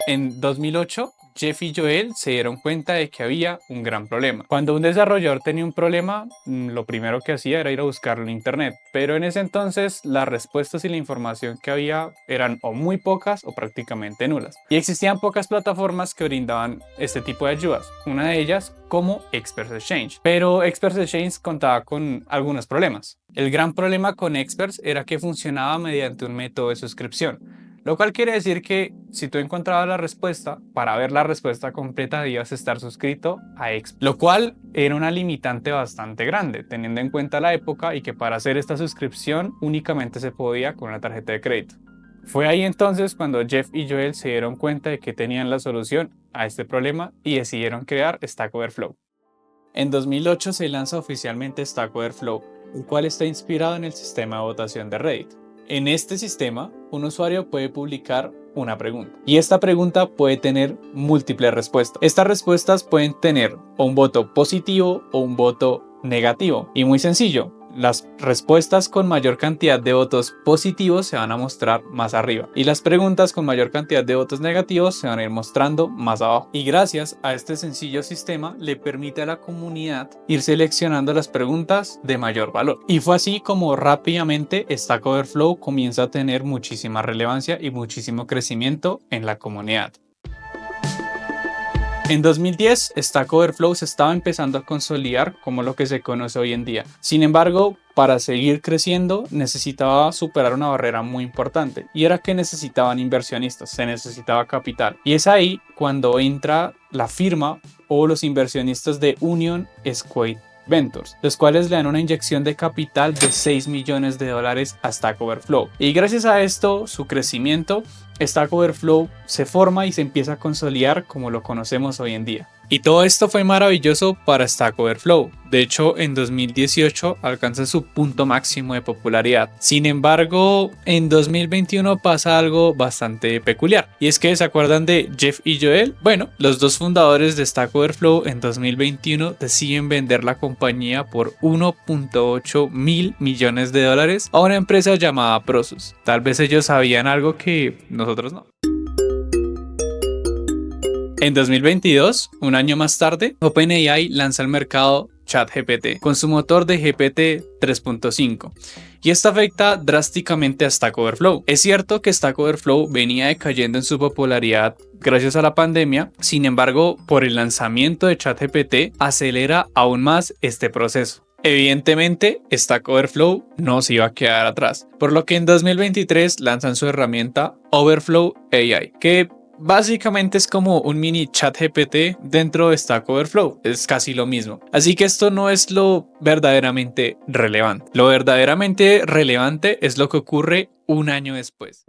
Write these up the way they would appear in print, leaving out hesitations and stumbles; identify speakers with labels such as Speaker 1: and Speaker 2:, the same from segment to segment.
Speaker 1: En 2008, Jeff y Joel se dieron cuenta de que había un gran problema. Cuando un desarrollador tenía un problema, lo primero que hacía era ir a buscarlo en internet, pero en ese entonces las respuestas y la información que había eran o muy pocas o prácticamente nulas. Y existían pocas plataformas que brindaban este tipo de ayudas, una de ellas como Experts Exchange. Pero Experts Exchange contaba con algunos problemas. El gran problema con Experts era que funcionaba mediante un método de suscripción. Lo cual quiere decir que si tú encontrabas la respuesta, para ver la respuesta completa debías estar suscrito a Experts, lo cual era una limitante bastante grande, teniendo en cuenta la época y que para hacer esta suscripción únicamente se podía con una tarjeta de crédito. Fue ahí entonces cuando Jeff y Joel se dieron cuenta de que tenían la solución a este problema y decidieron crear Stack Overflow. En 2008 se lanza oficialmente Stack Overflow, el cual está inspirado en el sistema de votación de Reddit. En este sistema, un usuario puede publicar una pregunta y esta pregunta puede tener múltiples respuestas. Estas respuestas pueden tener o un voto positivo o un voto negativo. Y muy sencillo, las respuestas con mayor cantidad de votos positivos se van a mostrar más arriba y las preguntas con mayor cantidad de votos negativos se van a ir mostrando más abajo. Y gracias a este sencillo sistema le permite a la comunidad ir seleccionando las preguntas de mayor valor. Y fue así como rápidamente Stack Overflow comienza a tener muchísima relevancia y muchísimo crecimiento en la comunidad. En 2010, Stack Overflow se estaba empezando a consolidar como lo que se conoce hoy en día. Sin embargo, para seguir creciendo necesitaba superar una barrera muy importante y era que necesitaban inversionistas, se necesitaba capital. Y es ahí cuando entra la firma o los inversionistas de Union Square Ventures, los cuales le dan una inyección de capital de $6 millones a Stack Overflow. Y gracias a esto, su crecimiento, Stack Overflow se forma y se empieza a consolidar como lo conocemos hoy en día. Y todo esto fue maravilloso para Stack Overflow. De hecho, en 2018 alcanza su punto máximo de popularidad. Sin embargo, en 2021 pasa algo bastante peculiar. Y es que, ¿se acuerdan de Jeff y Joel? Bueno, los dos fundadores de Stack Overflow en 2021 deciden vender la compañía por $1.8 mil millones a una empresa llamada Prosus. Tal vez ellos sabían algo que nosotros no. En 2022, un año más tarde, OpenAI lanza al mercado ChatGPT con su motor de GPT 3.5 y esto afecta drásticamente a Stack Overflow. Es cierto que Stack Overflow venía decayendo en su popularidad gracias a la pandemia, sin embargo, por el lanzamiento de ChatGPT acelera aún más este proceso. Evidentemente, Stack Overflow no se iba a quedar atrás, por lo que en 2023 lanzan su herramienta Overflow AI, que básicamente es como un mini chat GPT dentro de Stack Overflow, es casi lo mismo. Así que esto no es lo verdaderamente relevante. Lo verdaderamente relevante es lo que ocurre un año después.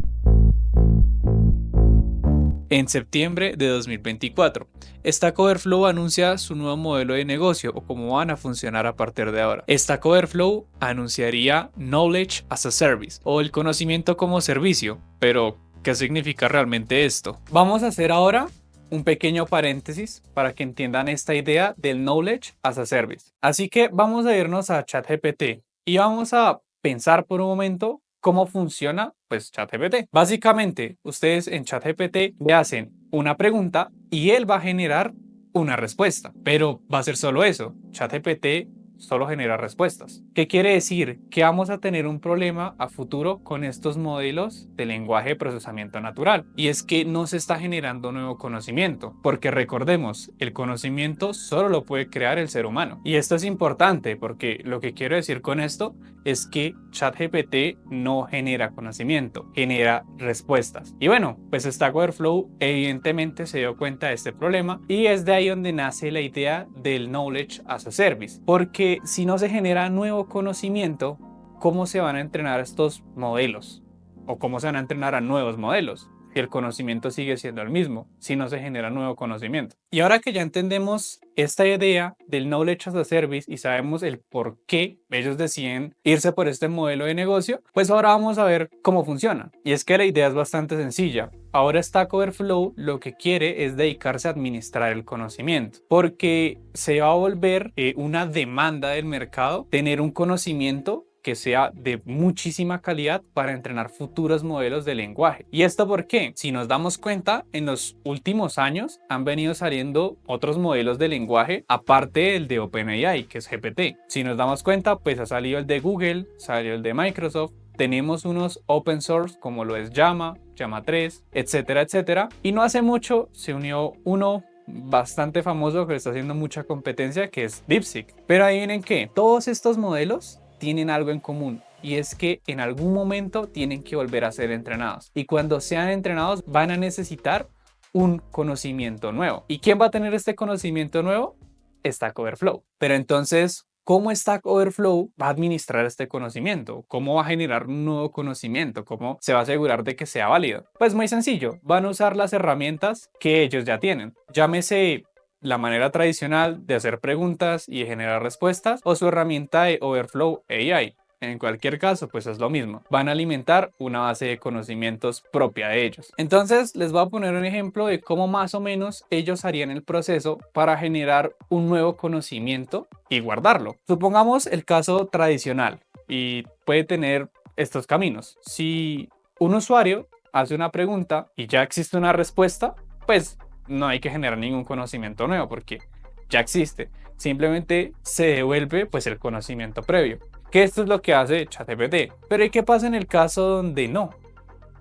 Speaker 1: En septiembre de 2024, Stack Overflow anuncia su nuevo modelo de negocio o cómo van a funcionar a partir de ahora. Stack Overflow anunciaría Knowledge as a Service o el conocimiento como servicio, pero ¿qué significa realmente esto? Vamos a hacer ahora un pequeño paréntesis para que entiendan esta idea del Knowledge as a Service. Así que vamos a irnos a ChatGPT y vamos a pensar por un momento cómo funciona pues ChatGPT. Básicamente, ustedes en ChatGPT le hacen una pregunta y él va a generar una respuesta, pero va a ser solo eso. ChatGPT solo genera respuestas. ¿Qué quiere decir? Que vamos a tener un problema a futuro con estos modelos de lenguaje de procesamiento natural. Y es que no se está generando nuevo conocimiento. Porque recordemos, el conocimiento solo lo puede crear el ser humano. Y esto es importante porque lo que quiero decir con esto es que ChatGPT no genera conocimiento, genera respuestas. Y bueno, pues Stack Overflow evidentemente se dio cuenta de este problema y es de ahí donde nace la idea del Knowledge as a Service. Porque si no se genera nuevo conocimiento, ¿cómo se van a entrenar estos modelos? ¿O cómo se van a entrenar a nuevos modelos? Si el conocimiento sigue siendo el mismo, si no se genera nuevo conocimiento. Y ahora que ya entendemos esta idea del Knowledge as a Service y sabemos el por qué ellos deciden irse por este modelo de negocio, pues ahora vamos a ver cómo funciona. Y es que la idea es bastante sencilla. Ahora Stack Overflow lo que quiere es dedicarse a administrar el conocimiento, porque se va a volver una demanda del mercado tener un conocimiento que sea de muchísima calidad para entrenar futuros modelos de lenguaje. ¿Y esto por qué? Si nos damos cuenta, en los últimos años han venido saliendo otros modelos de lenguaje aparte del de OpenAI, que es GPT. Si nos damos cuenta, pues ha salido el de Google, salió el de Microsoft. Tenemos unos open source como lo es Llama, Llama 3, etcétera, etcétera. Y no hace mucho se unió uno bastante famoso que está haciendo mucha competencia, que es DeepSeek. Pero adivinen qué, todos estos modelos tienen algo en común, y es que en algún momento tienen que volver a ser entrenados, y cuando sean entrenados van a necesitar un conocimiento nuevo. ¿Y quién va a tener este conocimiento nuevo? Stack Overflow. Pero entonces, ¿cómo Stack Overflow va a administrar este conocimiento? ¿Cómo va a generar un nuevo conocimiento? ¿Cómo se va a asegurar de que sea válido? Pues muy sencillo, van a usar las herramientas que ellos ya tienen. Llámese la manera tradicional de hacer preguntas y generar respuestas, o su herramienta de Overflow AI. En cualquier caso, pues es lo mismo. Van a alimentar una base de conocimientos propia de ellos. Entonces, les voy a poner un ejemplo de cómo más o menos ellos harían el proceso para generar un nuevo conocimiento y guardarlo. Supongamos el caso tradicional y puede tener estos caminos. Si un usuario hace una pregunta y ya existe una respuesta, pues no hay que generar ningún conocimiento nuevo porque ya existe. Simplemente se devuelve pues el conocimiento previo. Que esto es lo que hace ChatGPT. Pero ¿y qué pasa en el caso donde no?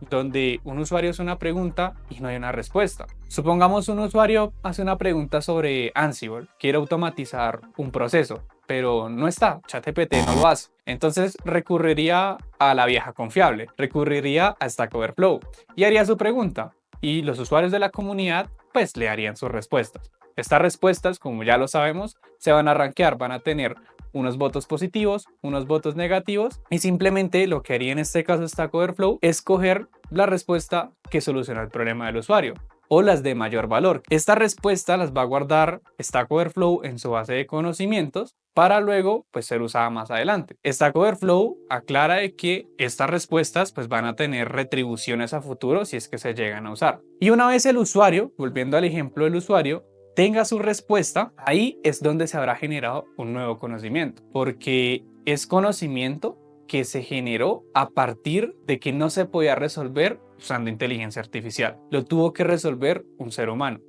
Speaker 1: Donde un usuario hace una pregunta y no hay una respuesta. Supongamos un usuario hace una pregunta sobre Ansible, quiere automatizar un proceso, pero no está, ChatGPT no lo hace. Entonces recurriría a la vieja confiable, recurriría a Stack Overflow y haría su pregunta, y los usuarios de la comunidad pues le harían sus respuestas. Estas respuestas, como ya lo sabemos, se van a rankear, van a tener unos votos positivos, unos votos negativos, y simplemente lo que haría en este caso Stack Overflow es coger la respuesta que soluciona el problema del usuario o las de mayor valor. Esta respuesta las va a guardar Stack Overflow en su base de conocimientos para luego pues ser usada más adelante. Stack Overflow aclara de que estas respuestas pues van a tener retribuciones a futuro si es que se llegan a usar. Y una vez el usuario, volviendo al ejemplo del usuario, tenga su respuesta, ahí es donde se habrá generado un nuevo conocimiento, porque es conocimiento que se generó a partir de que no se podía resolver usando inteligencia artificial. Lo tuvo que resolver un ser humano.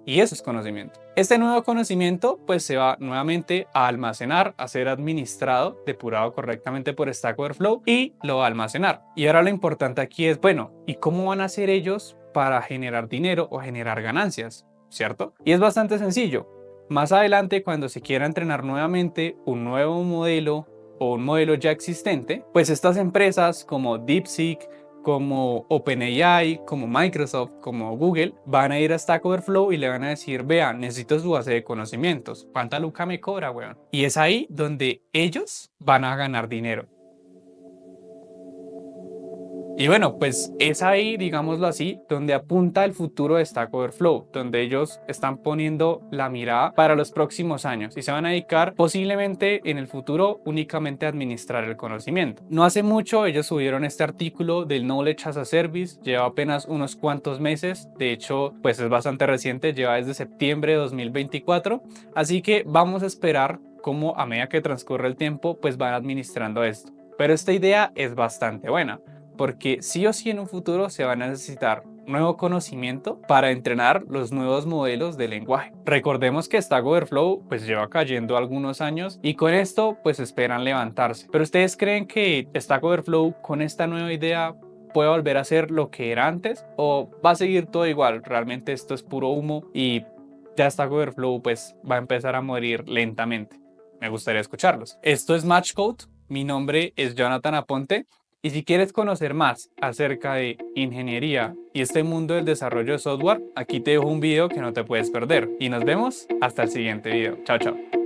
Speaker 1: Y eso es conocimiento. Este nuevo conocimiento pues se va nuevamente a almacenar, a ser administrado, depurado correctamente por Stack Overflow, y lo va a almacenar. Y ahora lo importante aquí es, bueno, ¿y cómo van a hacer ellos para generar dinero o generar ganancias? ¿Cierto? Y es bastante sencillo. Más adelante, cuando se quiera entrenar nuevamente un nuevo modelo o un modelo ya existente, pues estas empresas como DeepSeek, como OpenAI, como Microsoft, como Google, van a ir a Stack Overflow y le van a decir, vea, necesito su base de conocimientos, ¿cuánta luca me cobra, weón? Y es ahí donde ellos van a ganar dinero. Y bueno, pues es ahí, digámoslo así, donde apunta el futuro de Stack Overflow, donde ellos están poniendo la mirada para los próximos años y se van a dedicar posiblemente en el futuro únicamente a administrar el conocimiento. No hace mucho ellos subieron este artículo del Knowledge as a Service, lleva apenas unos cuantos meses, de hecho pues es bastante reciente, lleva desde septiembre de 2024, así que vamos a esperar cómo a medida que transcurre el tiempo pues van administrando esto. Pero esta idea es bastante buena, porque sí o sí en un futuro se va a necesitar nuevo conocimiento para entrenar los nuevos modelos de lenguaje. Recordemos que Stack Overflow pues lleva cayendo algunos años y con esto pues esperan levantarse. Pero ¿ustedes creen que Stack Overflow con esta nueva idea puede volver a ser lo que era antes o va a seguir todo igual? Realmente esto es puro humo y ya Stack Overflow pues va a empezar a morir lentamente. Me gustaría escucharlos. Esto es Match Code, mi nombre es Jonathan Aponte. Y si quieres conocer más acerca de ingeniería y este mundo del desarrollo de software, aquí te dejo un video que no te puedes perder. Y nos vemos hasta el siguiente video. Chao, chao.